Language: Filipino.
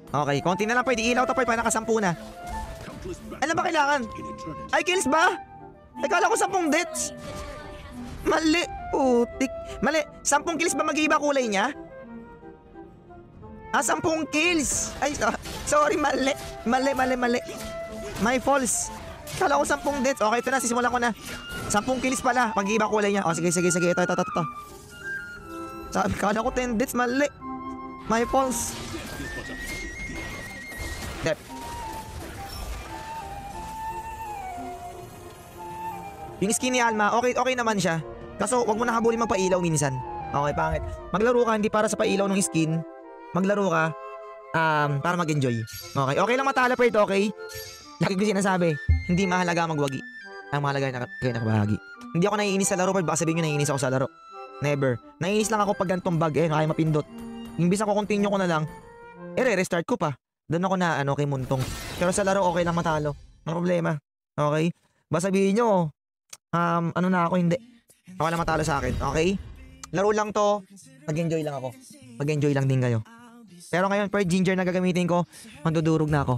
Okay, konti na lang pwede ilaw to pwede pa nakasampu na. Ano ba kailangan? Ay, kills ba? Ay, kala ko 10 deaths. Mali. Putik. Mali. 10 kills ba mag-iiba kulay niya? 10 kills. Ay, sorry, mali. Mali. My false. Kala ko 10 deaths. Okay, ito na. Sisimulan ko na. 10 kills pala. Mag-iiba kulay niya. Sige. Ito. Sabi, kala ko 10 deaths. Mali. My false. Dep. Yung skin ni Alma, okay naman siya. Kaso wag mo na habulin magpailaw minsan. Okay, pangit. Maglaro ka hindi para sa pailaw ng skin. Maglaro ka para mag-enjoy. Okay lang matalo pero ito, okay? Lagi ko sinasabi, hindi mahalaga magwagi. Ang mahalaga na kayo nakabahagi. Hindi ako naiinis sa laro, pero baka sabihin nyo naiinis ako sa laro. Never. Naiinis lang ako pag ganitong bug kaya mapindot. Imbis ako continue ko na lang, re-restart ko pa. Doon ako na kay Muntong. Pero sa laro okay lang matalo. Ang problema. Okay? Basta sabihin nyo, ano na ako, hindi. Ako lang matalo sa akin, okay? Laro lang to, mag-enjoy lang ako. Mag-enjoy lang din kayo. Pero ngayon, per ginger na gagamitin ko, mandudurog na ako.